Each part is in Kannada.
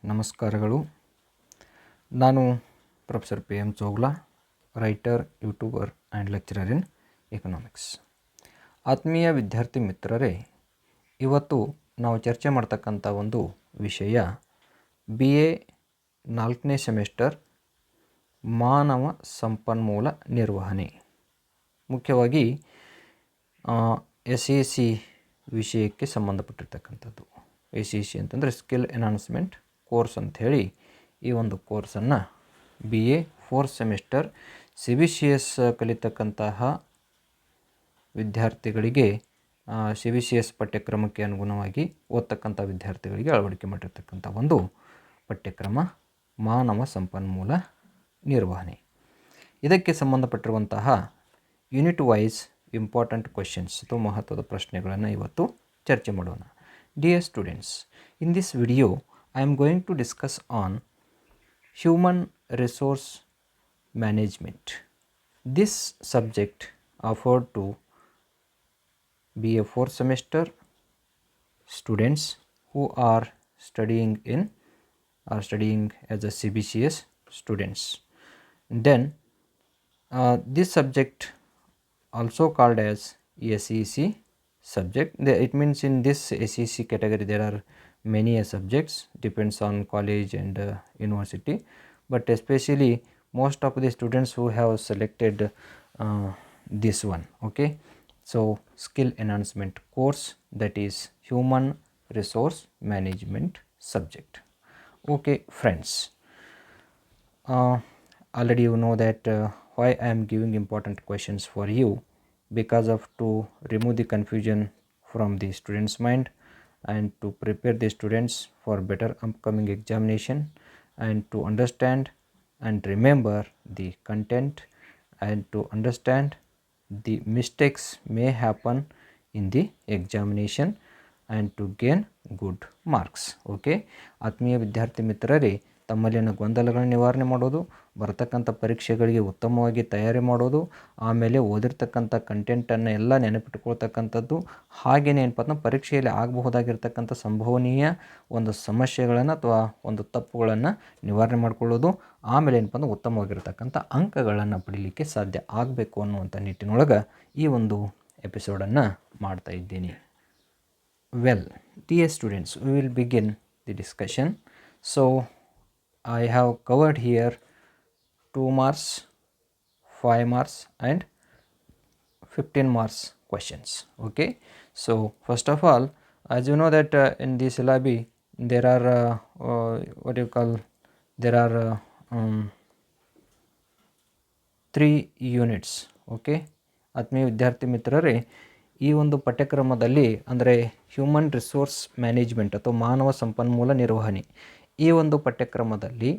ನಮಸ್ಕಾರಗಳು. ನಾನು professor P M Chogla, writer, YouTuber and lecturer in economics. ಆತ್ಮೀಯ ವಿದ್ಯಾರ್ಥಿ ಮಿತ್ರರೇ, ಇವತ್ತು ನಾವು ಚರ್ಚೆ ಮಾಡ್ತಕ್ಕಂಥ ಒಂದು ವಿಷಯ BA 4ನೇ ಸೆಮಿಸ್ಟರ್ ಮಾನವ ಸಂಪನ್ಮೂಲ ನಿರ್ವಹಣೆ, ಮುಖ್ಯವಾಗಿ SEC ವಿಷಯಕ್ಕೆ ಸಂಬಂಧಪಟ್ಟಿರ್ತಕ್ಕಂಥದ್ದು. SEC ಅಂತಂದರೆ ಸ್ಕಿಲ್ ಎನ್ಹಾನ್ಸ್ಮೆಂಟ್ ಕೋರ್ಸ್ ಅಂಥೇಳಿ ಈ ಒಂದು ಕೋರ್ಸನ್ನು BA 4th ಸೆಮಿಸ್ಟರ್ CBCS ಕಲಿತಕ್ಕಂತಹ ವಿದ್ಯಾರ್ಥಿಗಳಿಗೆ CBCS ಪಠ್ಯಕ್ರಮಕ್ಕೆ ಅನುಗುಣವಾಗಿ ಓದ್ತಕ್ಕಂಥ ವಿದ್ಯಾರ್ಥಿಗಳಿಗೆ ಅಳವಡಿಕೆ ಮಾಡಿರ್ತಕ್ಕಂಥ ಒಂದು ಪಠ್ಯಕ್ರಮ ಮಾನವ ಸಂಪನ್ಮೂಲ ನಿರ್ವಹಣೆ. ಇದಕ್ಕೆ ಸಂಬಂಧಪಟ್ಟಿರುವಂತಹ ಯೂನಿಟ್ ವೈಸ್ ಇಂಪಾರ್ಟೆಂಟ್ ಕ್ವೆಶನ್ಸ್ ಅಥವಾ ಮಹತ್ವದ ಪ್ರಶ್ನೆಗಳನ್ನು ಇವತ್ತು ಚರ್ಚೆ ಮಾಡೋಣ. Dear students, in this video I am going to discuss on human resource management. This subject offered to BA 4th semester students who are studying as a CBCS students. Then this subject also called as SEC subject. It means in this SEC category there are many subjects, depends on college and university, but especially most of the students who have selected this one. Okay, so skill enhancement course, that is human resource management subject. Okay friends, already you know that why I am giving important questions for you, because of to remove the confusion from the students' mind and to prepare the students for better upcoming examination and to understand and remember the content and to understand the mistakes may happen in the examination and to gain good marks. Okay, ಆತ್ಮೀಯ ವಿದ್ಯಾರ್ಥಿ ಮಿತ್ರರೇ, ತಮ್ಮಲ್ಲಿನ ಗೊಂದಲಗಳನ್ನು ನಿವಾರಣೆ ಮಾಡೋದು, ಬರ್ತಕ್ಕಂಥ ಪರೀಕ್ಷೆಗಳಿಗೆ ಉತ್ತಮವಾಗಿ ತಯಾರಿ ಮಾಡೋದು, ಆಮೇಲೆ ಓದಿರ್ತಕ್ಕಂಥ ಕಂಟೆಂಟನ್ನು ಎಲ್ಲ ನೆನಪಿಟ್ಕೊಳ್ತಕ್ಕಂಥದ್ದು, ಹಾಗೆಯೇ ಏನಪ್ಪ ಅಂದ್ರೆ ಪರೀಕ್ಷೆಯಲ್ಲಿ ಆಗಬಹುದಾಗಿರ್ತಕ್ಕಂಥ ಸಂಭವನೀಯ ಒಂದು ಸಮಸ್ಯೆಗಳನ್ನು ಅಥವಾ ಒಂದು ತಪ್ಪುಗಳನ್ನು ನಿವಾರಣೆ ಮಾಡಿಕೊಳ್ಳೋದು, ಆಮೇಲೆ ಏನಪ್ಪ ಅಂದ್ರೆ ಉತ್ತಮವಾಗಿರ್ತಕ್ಕಂಥ ಅಂಕಗಳನ್ನು ಪಡೀಲಿಕ್ಕೆ ಸಾಧ್ಯ ಆಗಬೇಕು ಅನ್ನುವಂಥ ನಿಟ್ಟಿನೊಳಗೆ ಈ ಒಂದು ಎಪಿಸೋಡನ್ನು ಮಾಡ್ತಾ ಇದ್ದೀನಿ. Well, dear students, we will begin the discussion. So I have covered here 2 marks, 5 marks and 15 marks questions. Okay, so first of all, as you know that in the syllabi there are there are 3 units. Okay, ಆತ್ಮೀಯ ವಿದ್ಯಾರ್ಥಿ ಮಿತ್ರರೇ, ಈ ಒಂದು ಪಠ್ಯಕ್ರಮದಲ್ಲಿ ಅಂದರೆ ಹ್ಯೂಮನ್ ರಿಸೋರ್ಸ್ ಮ್ಯಾನೇಜ್ಮೆಂಟ್ ಅಥವಾ ಮಾನವ ಸಂಪನ್ಮೂಲ ನಿರ್ವಹಣೆ, ಈ ಒಂದು ಪಠ್ಯಕ್ರಮದಲ್ಲಿ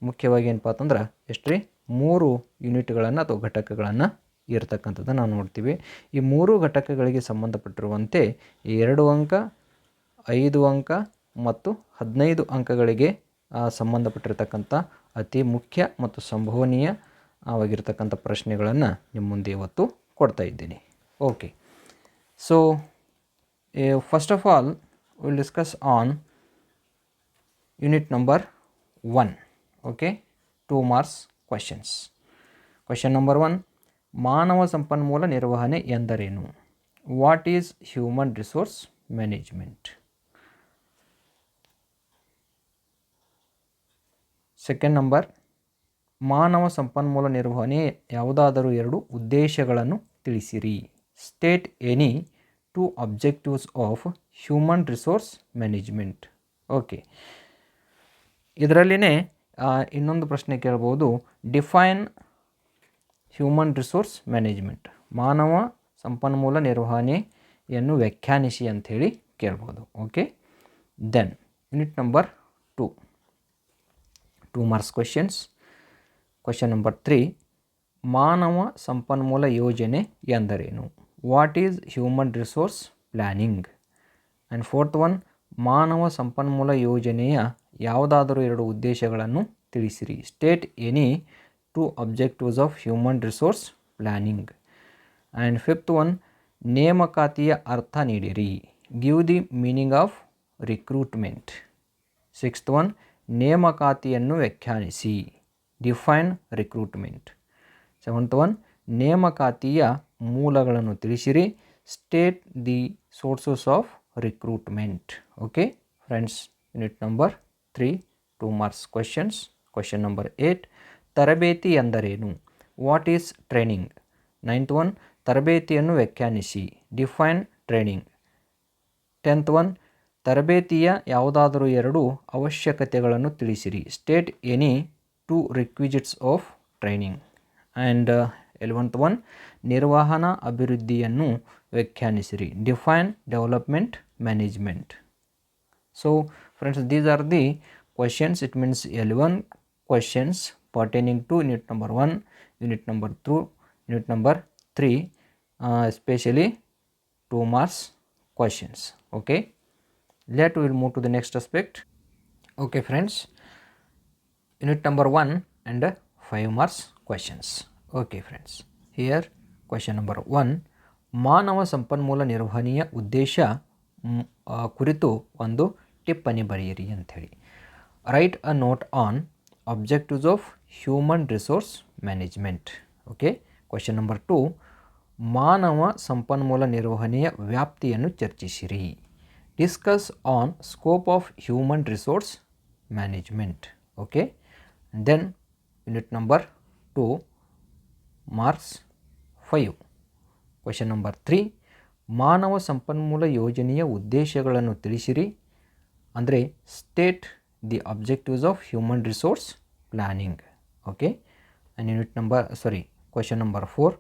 ಮುಖ್ಯವಾಗಿ ಏನಪ್ಪ ಅಂತಂದ್ರೆ ಎಷ್ಟು ರೀ 3 ಯೂನಿಟ್ಗಳನ್ನು ಅಥವಾ ಘಟಕಗಳನ್ನು ಇರ್ತಕ್ಕಂಥದ್ದು ನಾವು ನೋಡ್ತೀವಿ. ಈ 3 ಘಟಕಗಳಿಗೆ ಸಂಬಂಧಪಟ್ಟಿರುವಂತೆ 2 ಅಂಕ, 5 ಅಂಕ ಮತ್ತು 15 ಅಂಕಗಳಿಗೆ ಸಂಬಂಧಪಟ್ಟಿರ್ತಕ್ಕಂಥ ಅತಿ ಮುಖ್ಯ ಮತ್ತು ಸಂಭವನೀಯವಾಗಿರ್ತಕ್ಕಂಥ ಪ್ರಶ್ನೆಗಳನ್ನು ನಿಮ್ಮ ಮುಂದೆ ಇವತ್ತು ಕೊಡ್ತಾ ಇದ್ದೀನಿ. Okay, so first of all will discuss on unit number 1. Okay, 2 marks questions. Question number 1, ಮಾನವ ಸಂಪನ್ಮೂಲ ನಿರ್ವಹಣೆ ಎಂದರೇನು? What is human resource management? Second number, ಮಾನವ ಸಂಪನ್ಮೂಲ ನಿರ್ವಹಣೆ ಯಾವುದಾದರೂ 2 ಉದ್ದೇಶಗಳನ್ನು ತಿಳಿಸಿರಿ. State any 2 objectives of human resource management. Okay, ಇದರಲ್ಲಿನೇ ಇನ್ನೊಂದು ಪ್ರಶ್ನೆ ಕೇಳ್ಬೋದು, ಡಿಫೈನ್ ಹ್ಯೂಮನ್ ರಿಸೋರ್ಸ್ ಮ್ಯಾನೇಜ್ಮೆಂಟ್, ಮಾನವ ಸಂಪನ್ಮೂಲ ನಿರ್ವಹಣೆಯನ್ನು ವ್ಯಾಖ್ಯಾನಿಸಿ ಅಂಥೇಳಿ ಕೇಳ್ಬೋದು. Okay, then unit number 2 marks questions. Question number 3, ಮಾನವ ಸಂಪನ್ಮೂಲ ಯೋಜನೆ ಎಂದರೇನು? What is human resource planning? And 4th one, ಮಾನವ ಸಂಪನ್ಮೂಲ ಯೋಜನೆಯ ಯಾವುದಾದರೂ 2 ಉದ್ದೇಶಗಳನ್ನು ತಿಳಿಸಿರಿ. State any 2 objectives of human resource planning. And 5th one, ನೇಮಕಾತಿಯ ಅರ್ಥ ನೀಡಿರಿ. Give the meaning of recruitment. 6th one, ನೇಮಕಾತಿಯನ್ನು ವ್ಯಾಖ್ಯಾನಿಸಿ. Define recruitment. 7th one, ನೇಮಕಾತಿಯ ಮೂಲಗಳನ್ನು ತಿಳಿಸಿರಿ. State the sources of recruitment. Okay friends, unit number 3, 2 marks questions. Question number 8, ತರಬೇತಿ ಎಂದರೇನು? What is training? 9th one, ತರಬೇತಿಯನ್ನು ವ್ಯಾಖ್ಯಾನಿಸಿ. Define training. 10th one, ತರಬೇತಿಯ ಯಾವುದಾದರೂ 2 ಅವಶ್ಯಕತೆಗಳನ್ನು ತಿಳಿಸಿರಿ. State any 2 requisites of training. And 11th one, ನಿರ್ವಹಣಾ ಅಭಿವೃದ್ಧಿಯನ್ನು ವ್ಯಾಖ್ಯಾನಿಸಿರಿ. Define development management. So friends, these are the questions. It means 11 questions pertaining to unit number 1, unit number 2, unit number 3, especially 2 marks questions. Okay, let we will move to the next aspect. Okay friends, unit number 1 and 5 marks questions. Okay friends, here question number 1, ಮಾನವ ಸಂಪನ್ಮೂಲ ನಿರ್ವಹಣೆಯ ಉದ್ದೇಶ ಕುರಿತು ಒಂದು ಟಿಪ್ಪಣಿ ಬರೆಯಿರಿ ಅಂಥೇಳಿ. Write a note on objectives of human resource management. Okay, question number 2, ಮಾನವ ಸಂಪನ್ಮೂಲ ನಿರ್ವಹಣೆಯ ವ್ಯಾಪ್ತಿಯನ್ನು ಚರ್ಚಿಸಿರಿ. Discuss on scope of human resource management. Okay, then unit number 2 marks 5. Question number 3, ಮಾನವ ಸಂಪನ್ಮೂಲ ಯೋಜನೆಯ ಉದ್ದೇಶಗಳನ್ನು ತಿಳಿಸಿರಿ. ಅಂದರೆ state the objectives of human resource planning. Okay, and unit number question number 4,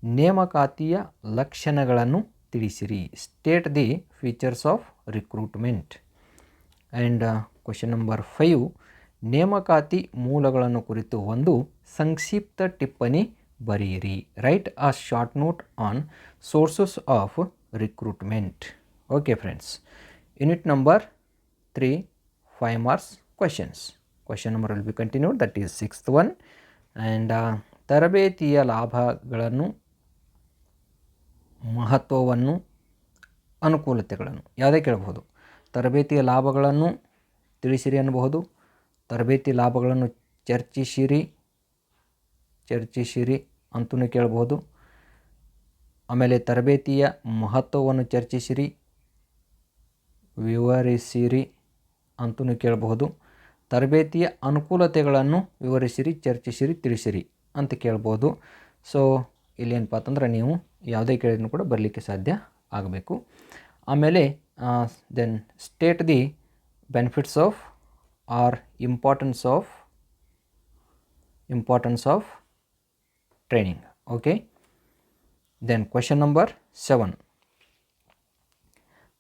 ನೇಮಕಾತಿಯ ಲಕ್ಷಣಗಳನ್ನು ತಿಳಿಸಿರಿ. State the features of recruitment. And question number 5, ನೇಮಕಾತಿ ಮೂಲಗಳನ್ನು ಕುರಿತು ಒಂದು ಸಂಕ್ಷಿಪ್ತ ಟಿಪ್ಪಣಿ ಬರೆಯಿರಿ. Write a short note on sources of recruitment. Okay friends, unit number 3, 5 marks questions. Question number will be continued, that is 6th one. And ತರಬೇತಿಯ ಲಾಭಗಳನ್ನು, ಮಹತ್ವವನ್ನು, ಅನುಕೂಲತೆಗಳನ್ನು ಯಾವುದೇ ಕೇಳಬಹುದು. ತರಬೇತಿಯ ಲಾಭಗಳನ್ನು ತಿಳಿಸಿರಿ ಅನ್ನಬಹುದು. ತರಬೇತಿ ಲಾಭಗಳನ್ನು ಚರ್ಚಿಸಿರಿ ಅಂತಲೂ ಕೇಳಬಹುದು. ಆಮೇಲೆ ತರಬೇತಿಯ ಮಹತ್ವವನ್ನು ಚರ್ಚಿಸಿರಿ, ವಿವರಿಸಿರಿ ಅಂತಲೂ ಕೇಳಬಹುದು. ತರಬೇತಿಯ ಅನುಕೂಲತೆಗಳನ್ನು ವಿವರಿಸಿರಿ, ಚರ್ಚಿಸಿರಿ, ತಿಳಿಸಿರಿ ಅಂತ ಕೇಳ್ಬೋದು. ಸೊ ಇಲ್ಲಿ ಏನಪ್ಪ ಅಂತಂದ್ರೆ ನೀವು ಯಾವುದೇ ಕೇಳಿದ್ರೂ ಕೂಡ ಬರಲಿಕ್ಕೆ ಸಾಧ್ಯ ಆಗಬೇಕು. ಆಮೇಲೆ then state the benefits of or importance of training. Okay, then question number 7,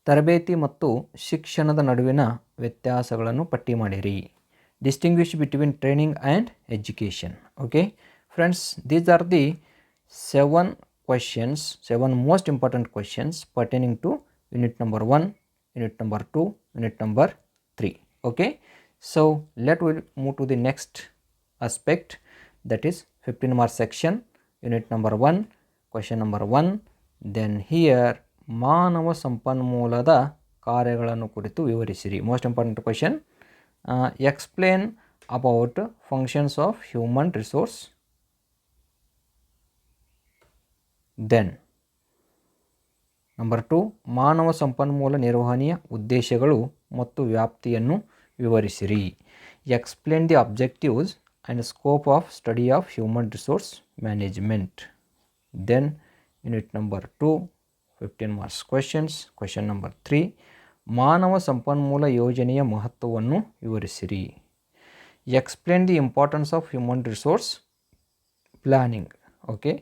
ತರಬೇತಿ ಮತ್ತು ಶಿಕ್ಷಣದ ನಡುವಿನ ವ್ಯತ್ಯಾಸಗಳನ್ನು ಪಟ್ಟಿ ಮಾಡಿರಿ. Distinguish between training and education. Okay friends, these are the 7 questions, 7 most important questions pertaining to unit number 1, unit number 2, unit number 3. Okay, so let we move to the next aspect, that is 15 mark section, unit number 1, question number 1. Then here ಮಾನವ ಸಂಪನ್ಮೂಲದ ಕಾರ್ಯಗಳನ್ನು ಕುರಿತು ವಿವರಿಸಿರಿ. Most important question. Explain about functions of human resource. Then number 2, ಮಾನವ ಸಂಪನ್ಮೂಲ ನಿರ್ವಹಣೆಯ ಉದ್ದೇಶಗಳು ಮತ್ತು ವ್ಯಾಪ್ತಿಯನ್ನು ವಿವರಿಸಿರಿ. Explain the objectives and scope of study of human resource management. Then unit number 2, 15 marks questions. Question number 3, ಮಾನವ ಸಂಪನ್ಮೂಲ ಯೋಜನೆಯ ಮಹತ್ವವನ್ನು ವಿವರಿಸಿರಿ. Explain the importance of human resource planning. Okay,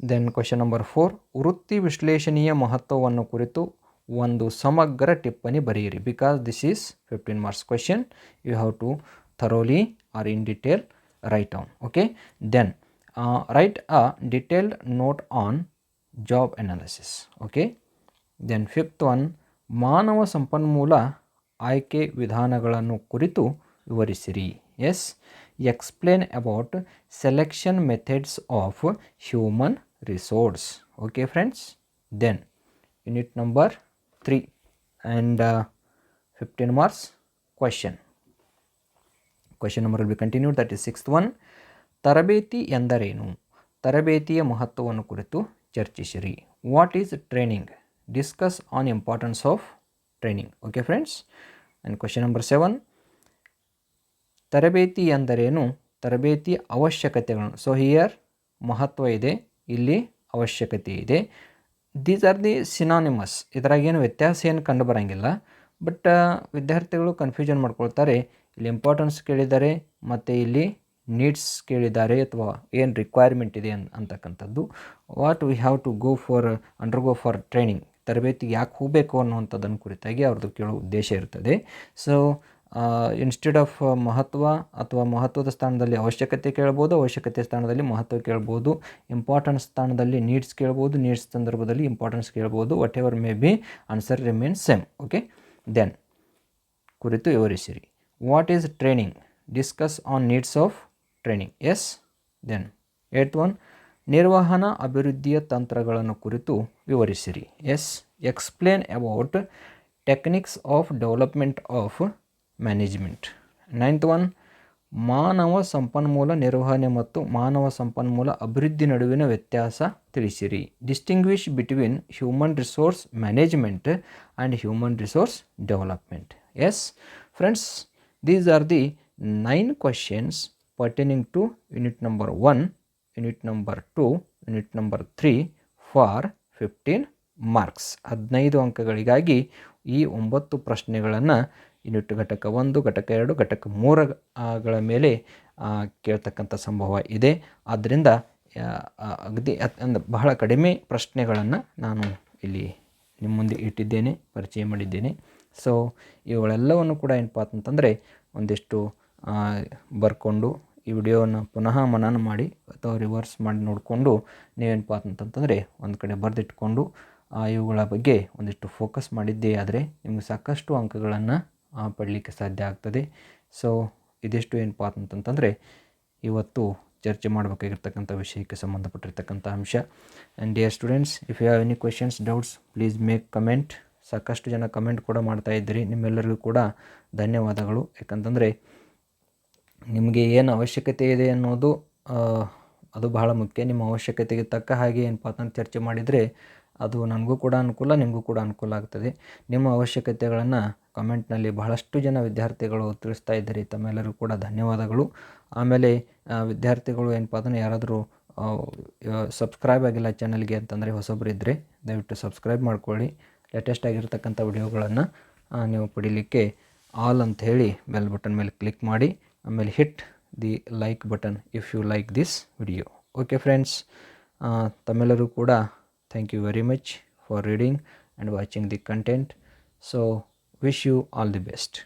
then question number 4, ವೃತ್ತಿ ವಿಶ್ಲೇಷಣೆಯ ಮಹತ್ವವನ್ನು ಕುರಿತು ಒಂದು ಸಮಗ್ರ ಟಿಪ್ಪಣಿ ಬರೆಯಿರಿ. Because this is 15 marks question, you have to thoroughly or in detail write down. Okay, then write a detailed note on job analysis. Okay, then 5th one, ಮಾನವ ಸಂಪನ್ಮೂಲ ಆಯ್ಕೆ ವಿಧಾನಗಳನ್ನು ಕುರಿತು ವಿವರಿಸಿರಿ. Yes, explain about selection methods of human resource. Okay friends, then unit number 3 and 15 marks question. Question number will be continued. That is sixth one. ತರಬೇತಿ ಎಂದರೇನು? ತರಬೇತಿಯ ಮಹತ್ವವನ್ನು ಕುರಿತು ಚರ್ಚಿಸಿರಿ. What is training? Discuss on importance of training. Okay friends. And question number 7. ತರಬೇತಿ ಎಂದರೇನು? ತರಬೇತಿಯ ಅವಶ್ಯಕತೆಗಳನ್ನು. ಸೊ ಹಿಯರ್ ಮಹತ್ವ ಇದೆ, ಇಲ್ಲಿ ಅವಶ್ಯಕತೆ ಇದೆ. These are the synonyms. ಇದರಾಗೇನು ವ್ಯತ್ಯಾಸ ಏನು ಕಂಡು ಬರೋಂಗಿಲ್ಲ. ಬಟ್ ವಿದ್ಯಾರ್ಥಿಗಳು ಕನ್ಫ್ಯೂಷನ್ ಮಾಡ್ಕೊಳ್ತಾರೆ. ಇಲ್ಲಿ ಇಂಪಾರ್ಟೆನ್ಸ್ ಕೇಳಿದ್ದಾರೆ ಮತ್ತು ಇಲ್ಲಿ ನೀಡ್ಸ್ ಕೇಳಿದ್ದಾರೆ, ಅಥವಾ ಏನು ರಿಕ್ವೈರ್ಮೆಂಟ್ ಇದೆ ಅಂತಕ್ಕಂಥದ್ದು. What we have to undergo for training. ತರಬೇತಿಗೆ ಯಾಕೆ ಹೋಗಬೇಕು ಅನ್ನುವಂಥದ್ದನ್ನು ಕುರಿತಾಗಿ ಅವ್ರದ್ದು ಕೇಳೋ ಉದ್ದೇಶ ಇರ್ತದೆ. ಸೊ ಇನ್ಸ್ಟೆಡ್ ಆಫ್ ಮಹತ್ವ ಅಥವಾ ಮಹತ್ವದ ಸ್ಥಾನದಲ್ಲಿ ಅವಶ್ಯಕತೆ ಕೇಳ್ಬೋದು, ಅವಶ್ಯಕತೆ ಸ್ಥಾನದಲ್ಲಿ ಮಹತ್ವ ಕೇಳ್ಬೋದು, ಇಂಪಾರ್ಟೆನ್ಸ್ ಸ್ಥಾನದಲ್ಲಿ ನೀಡ್ಸ್ ಕೇಳ್ಬೋದು, ನೀಡ್ಸ್ ಸಂದರ್ಭದಲ್ಲಿ ಇಂಪಾರ್ಟೆನ್ಸ್ ಕೇಳ್ಬೋದು. Whatever may be, answer remains same. Okay. Then ಕುರಿತು ವಿವರಿಸಿರಿ. What is training? Discuss on needs of training. Yes. Then 8th one. ನಿರ್ವಹಣಾ ಅಭಿವೃದ್ಧಿಯ ತಂತ್ರಗಳನ್ನು ಕುರಿತು ವಿವರಿಸಿರಿ. Yes. Explain about techniques of development of management. 9th one. ಮಾನವ ಸಂಪನ್ಮೂಲ ನಿರ್ವಹಣೆ ಮತ್ತು ಮಾನವ ಸಂಪನ್ಮೂಲ ಅಭಿವೃದ್ಧಿ ನಡುವಿನ ವ್ಯತ್ಯಾಸ ತಿಳಿಸಿರಿ. Distinguish between human resource management and human resource development. S friends, these are the 9 questions pertaining to unit number 1, unit number 2, unit number 3 for 15 marks. 15 ಅಂಕಗಳಿಗಾಗಿ ಈ 9 ಪ್ರಶ್ನೆಗಳನ್ನು ಯೂನಿಟ್ ಘಟಕ 1, ಘಟಕ 2, ಘಟಕ 3ಗಳ ಮೇಲೆ ಕೇಳ್ತಕ್ಕಂಥ ಸಂಭವ ಇದೆ. ಆದ್ದರಿಂದ ಅಗದಿ ಬಹಳ ಕಡಿಮೆ ಪ್ರಶ್ನೆಗಳನ್ನು ನಾನು ಇಲ್ಲಿ ನಿಮ್ಮ ಮುಂದೆ ಇಟ್ಟಿದ್ದೇನೆ, ಪರಿಚಯ ಮಾಡಿದ್ದೇನೆ. ಸೊ ಇವುಗಳೆಲ್ಲವನ್ನು ಕೂಡ ಏನಪ್ಪ ಅಂತಂದರೆ ಒಂದಿಷ್ಟು ಬರ್ಕೊಂಡು ಈ ವಿಡಿಯೋವನ್ನು ಪುನಃ ಮನನ ಮಾಡಿ ಅಥವಾ ರಿವರ್ಸ್ ಮಾಡಿ ನೋಡಿಕೊಂಡು ನೀವೇನಪ್ಪ ಅಂತಂತಂದರೆ ಒಂದು ಕಡೆ ಬರೆದಿಟ್ಕೊಂಡು ಇವುಗಳ ಬಗ್ಗೆ ಒಂದಿಷ್ಟು ಫೋಕಸ್ ಮಾಡಿದ್ದೇ ಆದರೆ ನಿಮಗೆ ಸಾಕಷ್ಟು ಅಂಕಗಳನ್ನು ಪಡಲಿಕ್ಕೆ ಸಾಧ್ಯ ಆಗ್ತದೆ. ಸೊ ಇದಿಷ್ಟು ಏನಪ್ಪ ಅಂತಂತಂದರೆ ಇವತ್ತು ಚರ್ಚೆ ಮಾಡಬೇಕಾಗಿರ್ತಕ್ಕಂಥ ವಿಷಯಕ್ಕೆ ಸಂಬಂಧಪಟ್ಟಿರ್ತಕ್ಕಂಥ ಅಂಶ. And dear students, if you have any questions, doubts, please make comment. ಸಾಕಷ್ಟು ಜನ ಕಮೆಂಟ್ ಕೂಡ ಮಾಡ್ತಾ ಇದ್ದೀರಿ. ನಿಮ್ಮೆಲ್ಲರಿಗೂ ಕೂಡ ಧನ್ಯವಾದಗಳು. ಯಾಕಂತಂದರೆ ನಿಮಗೆ ಏನು ಅವಶ್ಯಕತೆ ಇದೆ ಅನ್ನೋದು ಅದು ಬಹಳ ಮುಖ್ಯ. ನಿಮ್ಮ ಅವಶ್ಯಕತೆಗೆ ತಕ್ಕ ಹಾಗೆ ಏನಪ್ಪ ಅಂತ ಚರ್ಚೆ ಮಾಡಿದರೆ ಅದು ನನಗೂ ಕೂಡ ಅನುಕೂಲ, ನಿಮಗೂ ಕೂಡ ಅನುಕೂಲ ಆಗ್ತದೆ. ನಿಮ್ಮ ಅವಶ್ಯಕತೆಗಳನ್ನು ಕಮೆಂಟ್ನಲ್ಲಿ ಬಹಳಷ್ಟು ಜನ ವಿದ್ಯಾರ್ಥಿಗಳು ತಿಳಿಸ್ತಾ ಇದ್ದಾರೆ. ತಮ್ಮೆಲ್ಲರಿಗೂ ಕೂಡ ಧನ್ಯವಾದಗಳು. ಆಮೇಲೆ ವಿದ್ಯಾರ್ಥಿಗಳು ಏನಪ್ಪ ಅದನ್ನು ಯಾರಾದರೂ ಸಬ್ಸ್ಕ್ರೈಬ್ ಆಗಿಲ್ಲ ಚಾನಲ್ಗೆ ಅಂತಂದರೆ ಹೊಸೊಬ್ಬರು ಇದ್ದರೆ ದಯವಿಟ್ಟು ಸಬ್ಸ್ಕ್ರೈಬ್ ಮಾಡ್ಕೊಳ್ಳಿ. ಲೇಟೆಸ್ಟ್ ಆಗಿರ್ತಕ್ಕಂಥ ವಿಡಿಯೋಗಳನ್ನು ನೀವು ಪಡೀಲಿಕ್ಕೆ ಆಲ್ ಅಂತ ಹೇಳಿ ಬೆಲ್ ಬಟನ್ ಮೇಲೆ ಕ್ಲಿಕ್ ಮಾಡಿ. ಆಮೇಲೆ hit the like button if you like this video. Okay friends, ತಮ್ಮೆಲ್ಲರೂ ಕೂಡ thank you very much for reading and watching the content. So wish you all the best.